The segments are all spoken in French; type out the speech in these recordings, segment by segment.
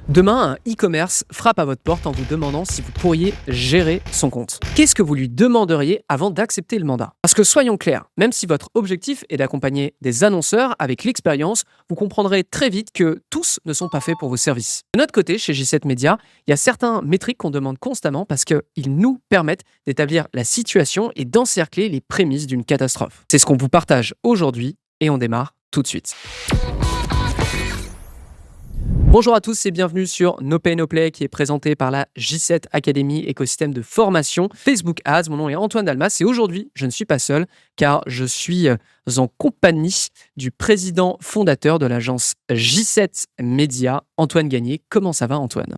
Demain, un e-commerce frappe à votre porte en vous demandant si vous pourriez gérer son compte. Qu'est-ce que vous lui demanderiez avant d'accepter le mandat? Parce que soyons clairs, même si votre objectif est d'accompagner des annonceurs, avec l'expérience, vous comprendrez très vite que tous ne sont pas faits pour vos services. De notre côté, chez J7 Media, il y a certains métriques qu'on demande constamment parce qu'ils nous permettent d'établir la situation et d'encercler les prémices d'une catastrophe. C'est ce qu'on vous partage aujourd'hui et on démarre tout de suite. Bonjour à tous et bienvenue sur No Pay No Play qui est présenté par la J7 Academy, écosystème de formation Facebook Ads. Mon nom est Antoine Dalmas et aujourd'hui, je ne suis pas seul car je suis en compagnie du président fondateur de l'agence J7 Media, Antoine Gagné. Comment ça va, Antoine?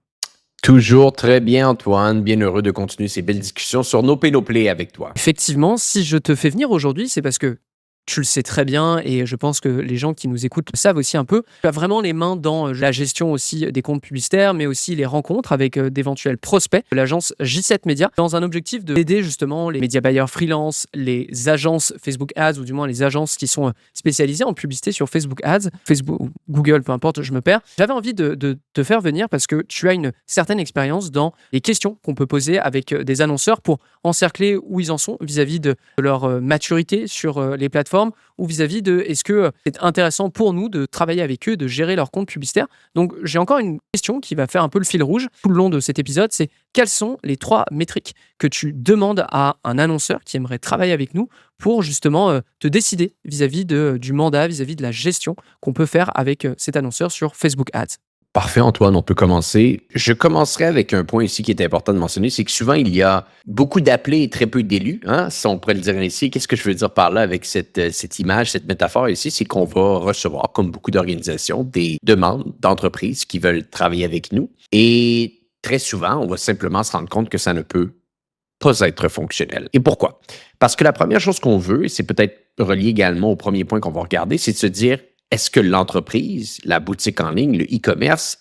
Toujours très bien, Antoine. Bien heureux de continuer ces belles discussions sur No Pay No Play avec toi. Effectivement, si je te fais venir aujourd'hui, c'est parce que tu le sais très bien et je pense que les gens qui nous écoutent le savent aussi un peu. Tu as vraiment les mains dans la gestion aussi des comptes publicitaires, mais aussi les rencontres avec d'éventuels prospects de l'agence J7 Media dans un objectif d'aider justement les média buyers freelance, les agences Facebook Ads ou du moins les agences qui sont spécialisées en publicité sur Facebook Ads, Facebook ou Google, peu importe, je me perds. J'avais envie de te faire venir parce que tu as une certaine expérience dans les questions qu'on peut poser avec des annonceurs pour encercler où ils en sont vis-à-vis de leur maturité sur les plateformes ou vis-à-vis de est-ce que c'est intéressant pour nous de travailler avec eux, de gérer leur compte publicitaire. Donc j'ai encore une question qui va faire un peu le fil rouge tout le long de cet épisode, c'est quelles sont les 3 métriques que tu demandes à un annonceur qui aimerait travailler avec nous pour justement te décider vis-à-vis du mandat, vis-à-vis de la gestion qu'on peut faire avec cet annonceur sur Facebook Ads. Parfait, Antoine, on peut commencer. Je commencerai avec un point ici qui est important de mentionner, c'est que souvent, il y a beaucoup d'appelés et très peu d'élus, hein, si on pourrait le dire ainsi. Qu'est-ce que je veux dire par là avec cette image, cette métaphore ici? C'est qu'on va recevoir, comme beaucoup d'organisations, des demandes d'entreprises qui veulent travailler avec nous. Et très souvent, on va simplement se rendre compte que ça ne peut pas être fonctionnel. Et pourquoi? Parce que la première chose qu'on veut, et c'est peut-être relié également au premier point qu'on va regarder, c'est de se dire, est-ce que l'entreprise, la boutique en ligne, le e-commerce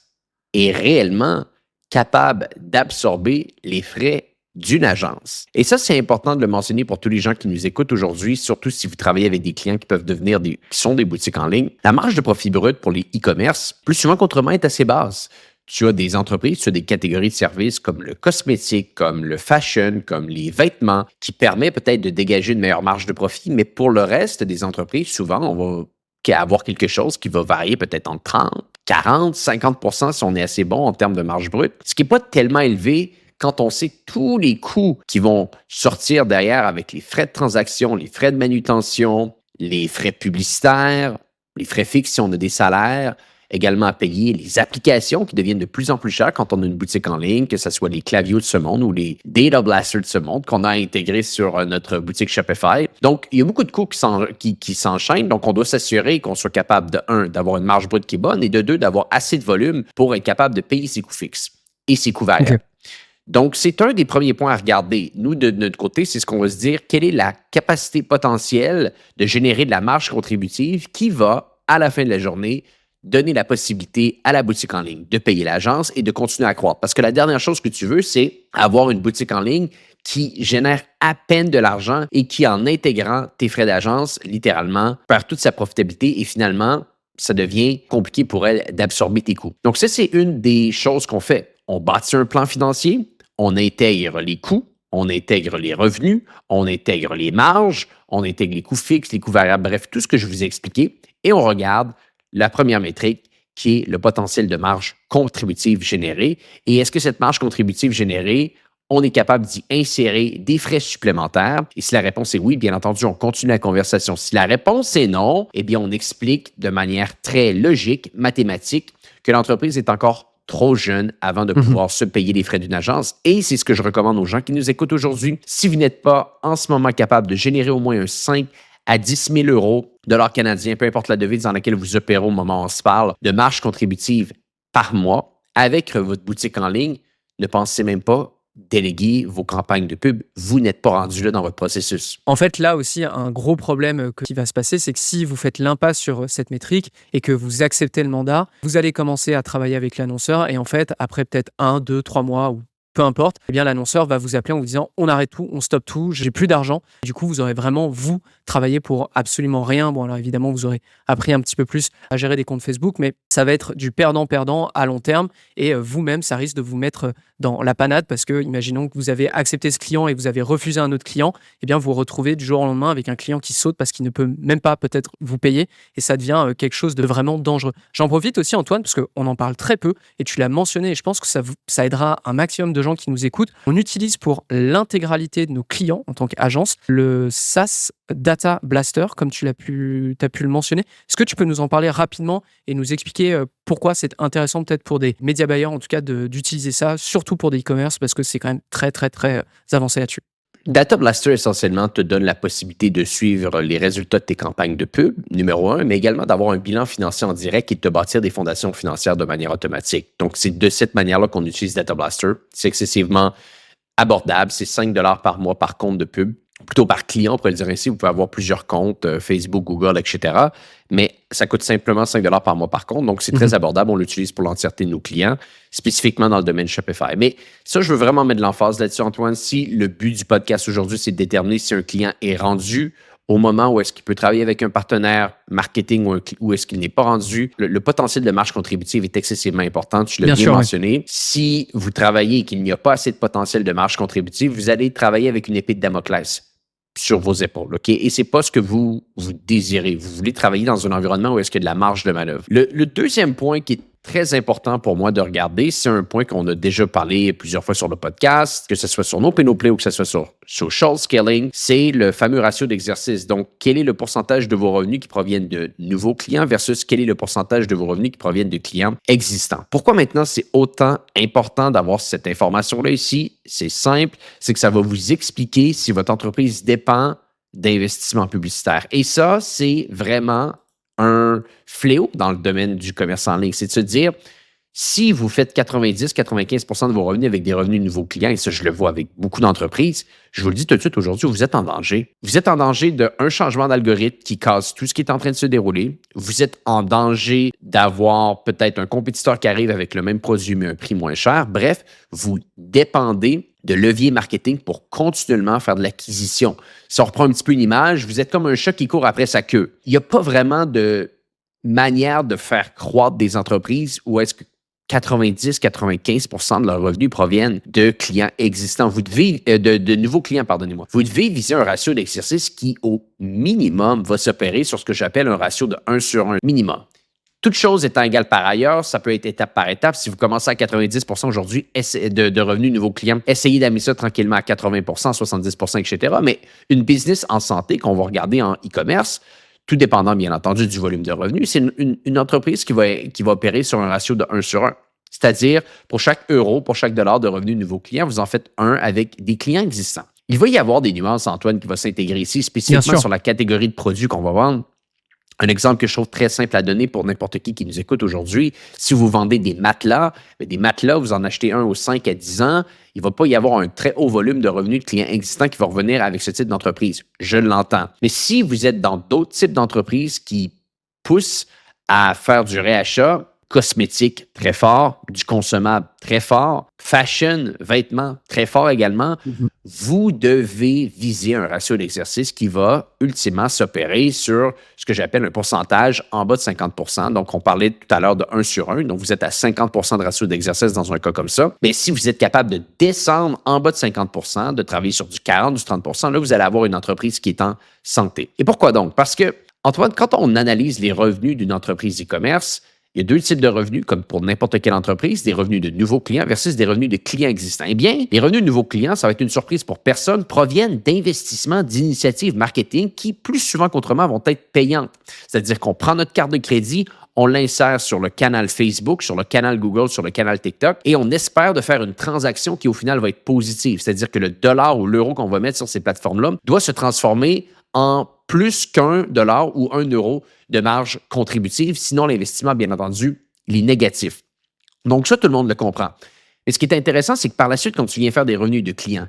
est réellement capable d'absorber les frais d'une agence? Et ça, c'est important de le mentionner pour tous les gens qui nous écoutent aujourd'hui, surtout si vous travaillez avec des clients qui peuvent devenir qui sont des boutiques en ligne. La marge de profit brut pour les e-commerce, plus souvent qu'autrement, est assez basse. Tu as des entreprises, tu as des catégories de services comme le cosmétique, comme le fashion, comme les vêtements, qui permet peut-être de dégager une meilleure marge de profit, mais pour le reste des entreprises, souvent, on va avoir quelque chose qui va varier peut-être entre 30, 40, 50 si on est assez bon en termes de marge brute, ce qui n'est pas tellement élevé quand on sait tous les coûts qui vont sortir derrière avec les frais de transaction, les frais de manutention, les frais publicitaires, les frais fixes si on a des salaires, également à payer les applications qui deviennent de plus en plus chères quand on a une boutique en ligne, que ce soit les Klaviyo de ce monde ou les Data Blaster de ce monde qu'on a intégrés sur notre boutique Shopify. Donc, il y a beaucoup de coûts qui s'enchaînent. Donc, on doit s'assurer qu'on soit capable, de 1, d'avoir une marge brute qui est bonne et de 2, d'avoir assez de volume pour être capable de payer ses coûts fixes et ses coûts variables. Okay. Donc, c'est un des premiers points à regarder. Nous, de notre côté, c'est ce qu'on va se dire, quelle est la capacité potentielle de générer de la marge contributive qui va, à la fin de la journée, donner la possibilité à la boutique en ligne de payer l'agence et de continuer à croître. Parce que la dernière chose que tu veux, c'est avoir une boutique en ligne qui génère à peine de l'argent et qui, en intégrant tes frais d'agence, littéralement, perd toute sa profitabilité et finalement, ça devient compliqué pour elle d'absorber tes coûts. Donc ça, c'est une des choses qu'on fait. On bâtit un plan financier, on intègre les coûts, on intègre les revenus, on intègre les marges, on intègre les coûts fixes, les coûts variables, bref, tout ce que je vous ai expliqué, et on regarde la première métrique qui est le potentiel de marge contributive générée. Et est-ce que cette marge contributive générée, on est capable d'y insérer des frais supplémentaires? Et si la réponse est oui, bien entendu, on continue la conversation. Si la réponse est non, eh bien, on explique de manière très logique, mathématique, que l'entreprise est encore trop jeune avant de pouvoir se payer les frais d'une agence. Et c'est ce que je recommande aux gens qui nous écoutent aujourd'hui. Si vous n'êtes pas en ce moment capable de générer au moins un 5 à 10 000 euros dollars canadiens, peu importe la devise dans laquelle vous opérez au moment où on se parle, de marge contributive par mois avec votre boutique en ligne, ne pensez même pas déléguer vos campagnes de pub. Vous n'êtes pas rendu là dans votre processus. En fait, là aussi, un gros problème qui va se passer, c'est que si vous faites l'impasse sur cette métrique et que vous acceptez le mandat, vous allez commencer à travailler avec l'annonceur et en fait, après peut-être 1, 2, 3 mois ou peu importe, eh bien l'annonceur va vous appeler en vous disant on arrête tout, on stoppe tout, j'ai plus d'argent. Du coup, vous aurez vraiment, vous, travaillé pour absolument rien. Bon, alors évidemment, vous aurez appris un petit peu plus à gérer des comptes Facebook, mais ça va être du perdant-perdant à long terme et vous-même, ça risque de vous mettre dans la panade parce que, imaginons que vous avez accepté ce client et vous avez refusé un autre client, eh bien vous vous retrouvez du jour au lendemain avec un client qui saute parce qu'il ne peut même pas peut-être vous payer et ça devient quelque chose de vraiment dangereux. J'en profite aussi, Antoine, parce qu'on en parle très peu et tu l'as mentionné et je pense que ça aidera un maximum de gens qui nous écoutent. On utilise pour l'intégralité de nos clients en tant qu'agence le SaaS Data Blaster, comme tu as pu le mentionner. Est-ce que tu peux nous en parler rapidement et nous expliquer pourquoi c'est intéressant peut-être pour des médias buyers, en tout cas, d'utiliser ça, surtout pour des e-commerce, parce que c'est quand même très, très, très avancé là-dessus. Data Blaster, essentiellement, te donne la possibilité de suivre les résultats de tes campagnes de pub, numéro un, mais également d'avoir un bilan financier en direct et de te bâtir des fondations financières de manière automatique. Donc, c'est de cette manière-là qu'on utilise Data Blaster. C'est excessivement abordable. C'est 5 par mois par compte de pub. Plutôt par client, on pourrait le dire ainsi. Vous pouvez avoir plusieurs comptes, Facebook, Google, etc. Mais ça coûte simplement 5 par mois par compte. Donc, c'est très abordable. On l'utilise pour l'entièreté de nos clients, spécifiquement dans le domaine Shopify. Mais ça, je veux vraiment mettre de l'emphase là-dessus, Antoine. Si le but du podcast aujourd'hui, c'est de déterminer si un client est rendu au moment où est-ce qu'il peut travailler avec un partenaire marketing ou est-ce qu'il n'est pas rendu, le potentiel de marge contributive est excessivement important. Tu l'as bien mentionné. Oui. Si vous travaillez et qu'il n'y a pas assez de potentiel de marge contributive, vous allez travailler avec une épée de Damoclès sur vos épaules, OK? Et c'est pas ce que vous désirez. Vous voulez travailler dans un environnement où est-ce qu'il y a de la marge de manœuvre. Le deuxième point qui est très important pour moi de regarder, c'est un point qu'on a déjà parlé plusieurs fois sur le podcast, que ce soit sur No Pay No Play ou que ce soit sur social scaling, c'est le fameux ratio d'exercice. Donc, quel est le pourcentage de vos revenus qui proviennent de nouveaux clients versus quel est le pourcentage de vos revenus qui proviennent de clients existants. Pourquoi maintenant c'est autant important d'avoir cette information-là ici? C'est simple, c'est que ça va vous expliquer si votre entreprise dépend d'investissements publicitaires. Et ça, c'est vraiment un fléau dans le domaine du commerce en ligne. C'est de se dire, si vous faites 90-95% de vos revenus avec des revenus de nouveaux clients, et ça, je le vois avec beaucoup d'entreprises, je vous le dis tout de suite aujourd'hui, vous êtes en danger. Vous êtes en danger d'un changement d'algorithme qui casse tout ce qui est en train de se dérouler. Vous êtes en danger d'avoir peut-être un compétiteur qui arrive avec le même produit mais un prix moins cher. Bref, vous dépendez de levier marketing pour continuellement faire de l'acquisition. Si on reprend un petit peu une image, vous êtes comme un chat qui court après sa queue. Il n'y a pas vraiment de manière de faire croître des entreprises où est-ce que 90-95% de leurs revenus proviennent de clients existants. Vous devez, de nouveaux clients, pardonnez-moi. Vous devez viser un ratio d'exercice qui, au minimum, va s'opérer sur ce que j'appelle un ratio de 1 sur 1 minimum. Toute chose étant égale par ailleurs, ça peut être étape par étape. Si vous commencez à 90% aujourd'hui de revenus nouveaux clients, essayez d'amener ça tranquillement à 80%, 70%, etc. Mais une business en santé qu'on va regarder en e-commerce, tout dépendant, bien entendu, du volume de revenus, c'est une entreprise qui va opérer sur un ratio de 1 sur 1. C'est-à-dire, pour chaque euro, pour chaque dollar de revenus de nouveaux clients, vous en faites un avec des clients existants. Il va y avoir des nuances, Antoine, qui vont s'intégrer ici, spécifiquement sur la catégorie de produits qu'on va vendre. Un exemple que je trouve très simple à donner pour n'importe qui nous écoute aujourd'hui, si vous vendez des matelas, vous en achetez un aux 5 à 10 ans, il ne va pas y avoir un très haut volume de revenus de clients existants qui va revenir avec ce type d'entreprise. Je l'entends. Mais si vous êtes dans d'autres types d'entreprises qui poussent à faire du réachat, cosmétique très fort, du consommable très fort, fashion, vêtements très fort également, vous devez viser un ratio d'exercice qui va ultimement s'opérer sur ce que j'appelle un pourcentage en bas de 50%. Donc, on parlait tout à l'heure de 1 sur 1. Donc, vous êtes à 50% de ratio d'exercice dans un cas comme ça. Mais si vous êtes capable de descendre en bas de 50%, de travailler sur du 40, du 30%, là, vous allez avoir une entreprise qui est en santé. Et pourquoi donc? Parce que, Antoine, quand on analyse les revenus d'une entreprise e-commerce, il y a deux types de revenus, comme pour n'importe quelle entreprise, des revenus de nouveaux clients versus des revenus de clients existants. Eh bien, les revenus de nouveaux clients, ça va être une surprise pour personne, proviennent d'investissements, d'initiatives marketing qui, plus souvent qu'autrement, vont être payantes. C'est-à-dire qu'on prend notre carte de crédit, on l'insère sur le canal Facebook, sur le canal Google, sur le canal TikTok, et on espère de faire une transaction qui, au final, va être positive. C'est-à-dire que le dollar ou l'euro qu'on va mettre sur ces plateformes-là doit se transformer en plus qu'un dollar ou un euro de marge contributive. Sinon, l'investissement, bien entendu, il est négatif. Donc ça, tout le monde le comprend. Mais ce qui est intéressant, c'est que par la suite, quand tu viens faire des revenus de clients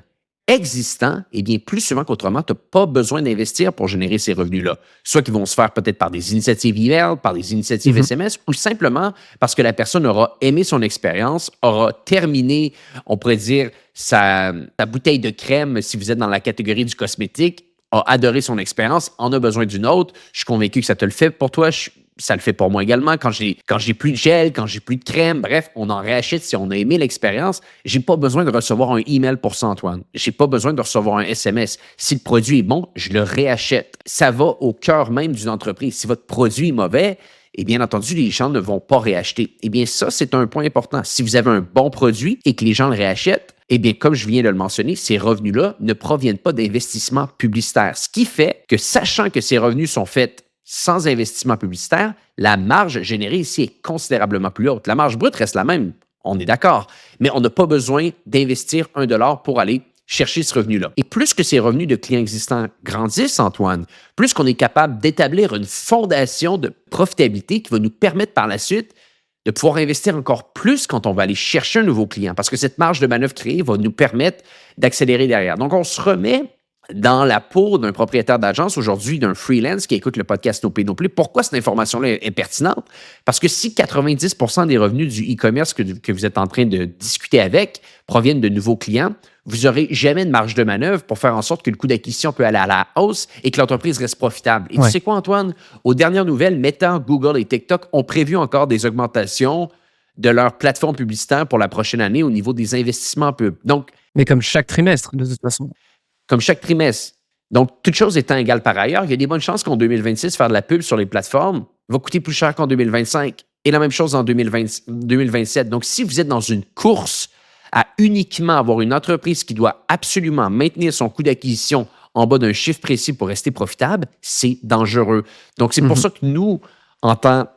existants, eh bien, plus souvent qu'autrement, tu n'as pas besoin d'investir pour générer ces revenus-là. Soit qu'ils vont se faire peut-être par des initiatives email, par des initiatives Mhm. SMS, ou simplement parce que la personne aura aimé son expérience, aura terminé, on pourrait dire, sa bouteille de crème, si vous êtes dans la catégorie du cosmétique, a adoré son expérience, en a besoin d'une autre. Je suis convaincu que ça te le fait pour toi. Ça le fait pour moi également. Quand j'ai plus de gel, quand j'ai plus de crème, bref, on en réachète si on a aimé l'expérience. J'ai pas besoin de recevoir un email pour ça, Antoine. J'ai pas besoin de recevoir un SMS. Si le produit est bon, je le réachète. Ça va au cœur même d'une entreprise. Si votre produit est mauvais, et bien entendu, les gens ne vont pas réacheter. Eh bien, ça, c'est un point important. Si vous avez un bon produit et que les gens le réachètent, eh bien, comme je viens de le mentionner, ces revenus-là ne proviennent pas d'investissements publicitaires. Ce qui fait que, sachant que ces revenus sont faits sans investissement publicitaire, la marge générée ici est considérablement plus haute. La marge brute reste la même, on est d'accord, mais on n'a pas besoin d'investir 1 $ pour aller chercher ce revenu-là. Et plus que ces revenus de clients existants grandissent, Antoine, plus qu'on est capable d'établir une fondation de profitabilité qui va nous permettre par la suite de pouvoir investir encore plus quand on va aller chercher un nouveau client, parce que cette marge de manœuvre créée va nous permettre d'accélérer derrière. Donc, on se remet dans la peau d'un propriétaire d'agence aujourd'hui, d'un freelance qui écoute le podcast No Pay No Play. Pourquoi cette information-là est pertinente? Parce que si 90% des revenus du e-commerce que vous êtes en train de discuter avec proviennent de nouveaux clients, vous n'aurez jamais de marge de manœuvre pour faire en sorte que le coût d'acquisition peut aller à la hausse et que l'entreprise reste profitable. Et Ouais. tu sais quoi, Antoine? Aux dernières nouvelles, Meta, Google et TikTok ont prévu encore des augmentations de leur plateforme publicitaire pour la prochaine année au niveau des investissements pub. Donc, Mais comme chaque trimestre, de toute façon. comme chaque trimestre. Donc, toutes choses étant égales par ailleurs, il y a des bonnes chances qu'en 2026, faire de la pub sur les plateformes va coûter plus cher qu'en 2025. Et la même chose en 2027. Donc, si vous êtes dans une course à uniquement avoir une entreprise qui doit absolument maintenir son coût d'acquisition en bas d'un chiffre précis pour rester profitable, c'est dangereux. Donc, c'est pour ça que nous, en tant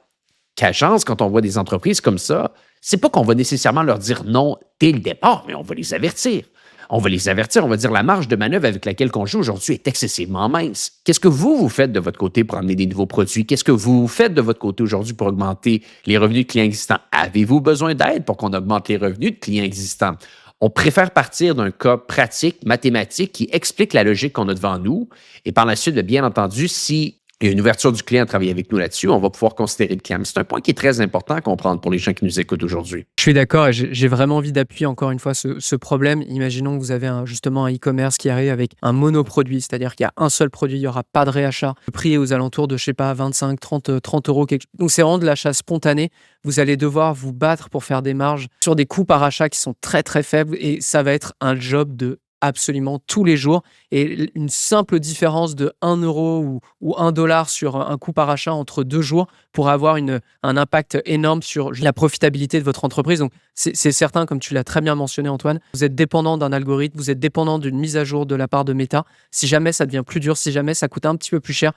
qu'agence, quand on voit des entreprises comme ça, c'est pas qu'on va nécessairement leur dire non dès le départ, mais on va les avertir. On va les avertir, on va dire la marge de manœuvre avec laquelle on joue aujourd'hui est excessivement mince. Qu'est-ce que vous faites de votre côté pour amener des nouveaux produits? Qu'est-ce que vous faites de votre côté aujourd'hui pour augmenter les revenus de clients existants? Avez-vous besoin d'aide pour qu'on augmente les revenus de clients existants? On préfère partir d'un cas pratique, mathématique, qui explique la logique qu'on a devant nous. Et par la suite, bien entendu, si il y a une ouverture du client à travailler avec nous là-dessus, on va pouvoir considérer le client. Mais c'est un point qui est très important à comprendre pour les gens qui nous écoutent aujourd'hui. Je suis d'accord et j'ai vraiment envie d'appuyer encore une fois ce problème. Imaginons que vous avez justement un e-commerce qui arrive avec un monoproduit, c'est-à-dire qu'il y a un seul produit, il n'y aura pas de réachat. Le prix est aux alentours de, je sais pas, 25, 30 euros. Donc c'est vraiment de l'achat spontané. Vous allez devoir vous battre pour faire des marges sur des coûts par achat qui sont très très faibles et ça va être un job de absolument tous les jours. Et une simple différence de 1 euro ou 1 dollar sur un coût par achat entre 2 jours pourrait avoir un impact énorme sur la profitabilité de votre entreprise. Donc, c'est certain, comme tu l'as très bien mentionné, Antoine, vous êtes dépendant d'un algorithme, vous êtes dépendant d'une mise à jour de la part de Meta. Si jamais ça devient plus dur, si jamais ça coûte un petit peu plus cher,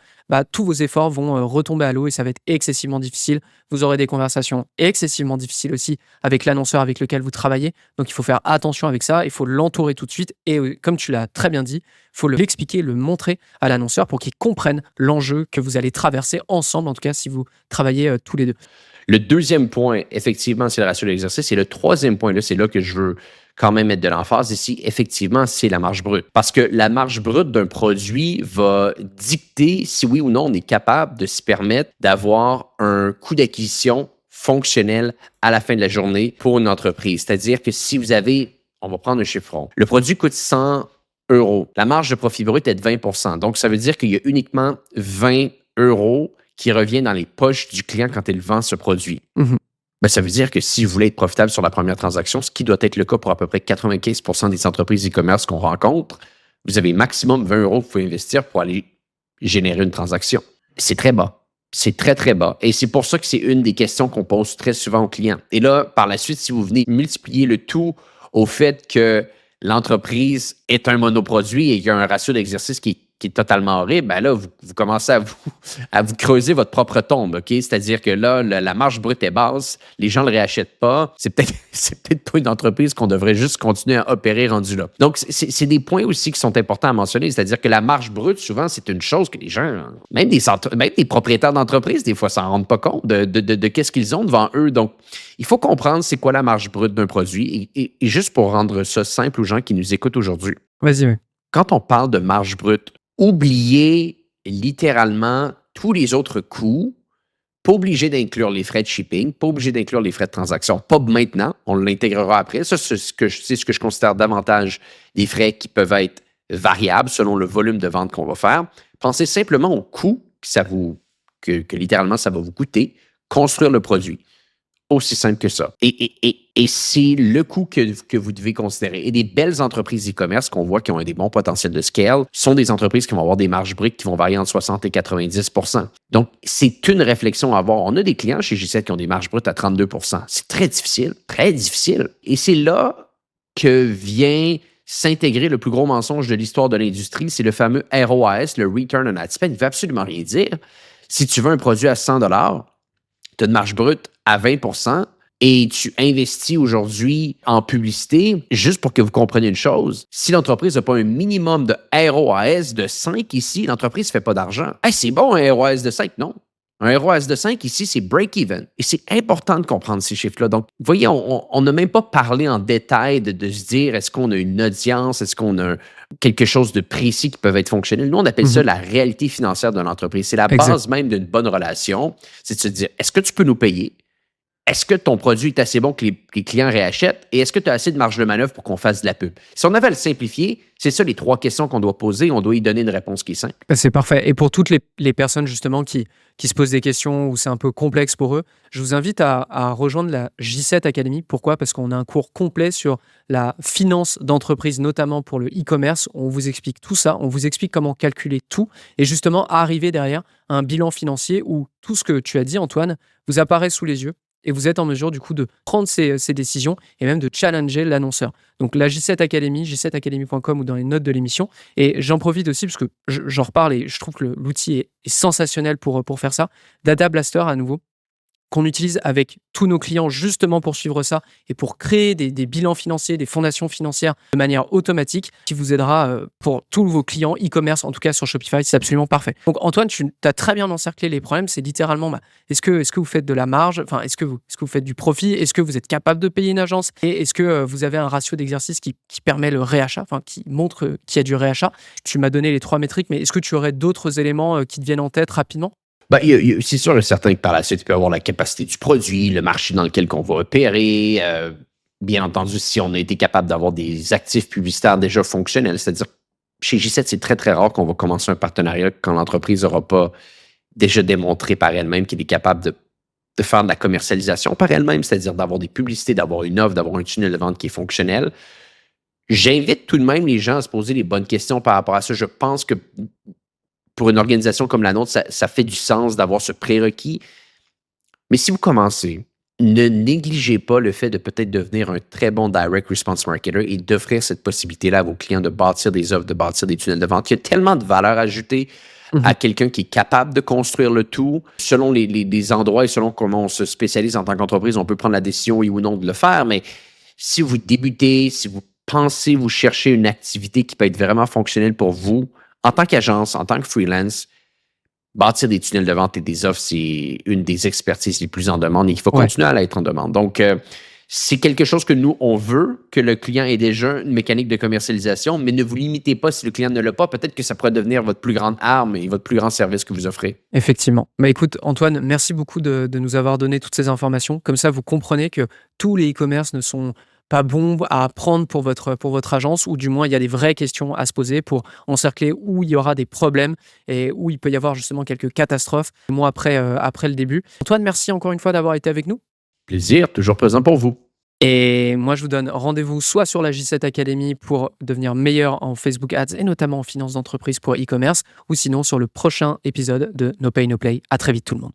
tous vos efforts vont retomber à l'eau et ça va être excessivement difficile. Vous aurez des conversations excessivement difficiles aussi avec l'annonceur avec lequel vous travaillez. Donc, il faut faire attention avec ça. Il faut l'entourer tout de suite. Et comme tu l'as très bien dit, il faut l'expliquer, le montrer à l'annonceur pour qu'il comprenne l'enjeu que vous allez traverser ensemble, en tout cas si vous travaillez tous les deux. Le deuxième point, effectivement, c'est le ratio de l'exercice. Et le troisième point, là, c'est là que je veux quand même mettre de l'emphase ici. Effectivement, c'est la marge brute. Parce que la marge brute d'un produit va dicter si oui ou non on est capable de se permettre d'avoir un coût d'acquisition fonctionnel à la fin de la journée pour une entreprise. C'est-à-dire que si vous avez, on va prendre un chiffron, le produit coûte 100 euros. La marge de profit brut est de 20 %. Donc, ça veut dire qu'il y a uniquement 20 euros qui revient dans les poches du client quand il vend ce produit. Mhm. Ben, ça veut dire que si vous voulez être profitable sur la première transaction, ce qui doit être le cas pour à peu près 95 % des entreprises e-commerce qu'on rencontre, vous avez maximum 20 euros que vous pouvez investir pour aller générer une transaction. C'est très bas. C'est très, très bas. Et c'est pour ça que c'est une des questions qu'on pose très souvent aux clients. Et là, par la suite, si vous venez multiplier le tout au fait que l'entreprise est un monoproduit et qu'il y a un ratio d'exercice qui est totalement horrible, ben là, vous commencez à vous creuser votre propre tombe, OK? C'est-à-dire que là, la marge brute est basse, les gens ne le réachètent pas. C'est peut-être pas une entreprise qu'on devrait juste continuer à opérer rendu là. Donc, c'est des points aussi qui sont importants à mentionner. C'est-à-dire que la marge brute, souvent, c'est une chose que les gens, même des propriétaires d'entreprises, des fois, s'en rendent pas compte de qu'est-ce qu'ils ont devant eux. Donc, il faut comprendre c'est quoi la marge brute d'un produit. Et juste pour rendre ça simple aux gens qui nous écoutent aujourd'hui, Vas-y, oui. Quand on parle de marge brute, oubliez littéralement tous les autres coûts. Pas obligé d'inclure les frais de shipping, pas obligé d'inclure les frais de transaction. Pas maintenant, on l'intégrera après. Ça, c'est ce que je considère davantage des frais qui peuvent être variables selon le volume de vente qu'on va faire. Pensez simplement au coût que littéralement ça va vous coûter construire le produit. Aussi simple que ça. Et c'est le coût que vous devez considérer. Et des belles entreprises e-commerce qu'on voit qui ont des bons potentiels de scale sont des entreprises qui vont avoir des marges brutes qui vont varier entre 60 et 90 %. Donc, c'est une réflexion à avoir. On a des clients chez G7 qui ont des marges brutes à 32 %. C'est très difficile, très difficile. Et c'est là que vient s'intégrer le plus gros mensonge de l'histoire de l'industrie. C'est le fameux ROAS, le Return on Ad Spend. Il ne veut absolument rien dire. Si tu veux un produit à 100 $, tu as une marge brute à 20 % et tu investis aujourd'hui en publicité, juste pour que vous compreniez une chose, si l'entreprise n'a pas un minimum de ROAS de 5 ici, l'entreprise ne fait pas d'argent. Hey, c'est bon un ROAS de 5, non? Un ROAS de 5 ici, c'est break-even. Et c'est important de comprendre ces chiffres-là. Donc, vous voyez, on n'a même pas parlé en détail de se dire est-ce qu'on a une audience, est-ce qu'on a quelque chose de précis qui peut être fonctionnel. Nous, on appelle ça la réalité financière de l'entreprise. C'est la Exact. base même d'une bonne relation. C'est de se dire, est-ce que tu peux nous payer? Est-ce que ton produit est assez bon que les clients réachètent? Et est-ce que tu as assez de marge de manœuvre pour qu'on fasse de la pub? Si on avait à le simplifier, c'est ça les 3 questions qu'on doit poser. On doit y donner une réponse qui est simple. C'est parfait. Et pour toutes les personnes justement qui se posent des questions où c'est un peu complexe pour eux, je vous invite à rejoindre la J7 Academy. Pourquoi? Parce qu'on a un cours complet sur la finance d'entreprise, notamment pour le e-commerce. On vous explique tout ça, on vous explique comment calculer tout et justement arriver derrière un bilan financier où tout ce que tu as dit, Antoine, vous apparaît sous les yeux. Et vous êtes en mesure du coup de prendre ces décisions et même de challenger l'annonceur. Donc la J7 Academy, j7academy.com ou dans les notes de l'émission. Et j'en profite aussi parce que j'en reparle et je trouve que l'outil est sensationnel pour faire ça. Data Blaster à nouveau, qu'on utilise avec tous nos clients justement pour suivre ça et pour créer des bilans financiers, des fondations financières de manière automatique qui vous aidera pour tous vos clients e-commerce, en tout cas sur Shopify, c'est absolument parfait. Donc Antoine, tu as très bien encerclé les problèmes, c'est littéralement est-ce que vous faites de la marge, enfin est-ce que vous faites du profit, est-ce que vous êtes capable de payer une agence et est-ce que vous avez un ratio d'exercice qui permet le réachat, enfin qui montre qu'il y a du réachat. Tu m'as donné les 3 métriques, mais est-ce que tu aurais d'autres éléments qui te viennent en tête rapidement? Ben, c'est sûr et certain que par la suite, il peut y avoir la capacité du produit, le marché dans lequel on va opérer. Bien entendu, si on a été capable d'avoir des actifs publicitaires déjà fonctionnels, c'est-à-dire chez J7, c'est très, très rare qu'on va commencer un partenariat quand l'entreprise n'aura pas déjà démontré par elle-même qu'elle est capable de faire de la commercialisation par elle-même, c'est-à-dire d'avoir des publicités, d'avoir une offre, d'avoir un tunnel de vente qui est fonctionnel. J'invite tout de même les gens à se poser les bonnes questions par rapport à ça. Je pense que pour une organisation comme la nôtre, ça fait du sens d'avoir ce prérequis. Mais si vous commencez, ne négligez pas le fait de peut-être devenir un très bon direct response marketer et d'offrir cette possibilité-là à vos clients de bâtir des offres, de bâtir des tunnels de vente. Il y a tellement de valeur ajoutée à quelqu'un qui est capable de construire le tout. Selon les endroits et selon comment on se spécialise en tant qu'entreprise, on peut prendre la décision, oui ou non, de le faire. Mais si vous débutez, si vous pensez, vous cherchez une activité qui peut être vraiment fonctionnelle pour vous, en tant qu'agence, en tant que freelance, bâtir des tunnels de vente et des offres, c'est une des expertises les plus en demande et il faut continuer à l'être en demande. Donc, c'est quelque chose que nous, on veut que le client ait déjà une mécanique de commercialisation, mais ne vous limitez pas si le client ne l'a pas. Peut-être que ça pourrait devenir votre plus grande arme et votre plus grand service que vous offrez. Effectivement. Bah écoute, Antoine, merci beaucoup de nous avoir donné toutes ces informations. Comme ça, vous comprenez que tous les e-commerce ne sont pas bons à prendre pour votre agence, ou du moins, il y a des vraies questions à se poser pour encercler où il y aura des problèmes et où il peut y avoir justement quelques catastrophes, mois après le début. Antoine, merci encore une fois d'avoir été avec nous. Plaisir, toujours présent pour vous. Et moi, je vous donne rendez-vous soit sur la J7 Academy pour devenir meilleur en Facebook Ads et notamment en finance d'entreprise pour e-commerce, ou sinon sur le prochain épisode de No Pay No Play. À très vite tout le monde.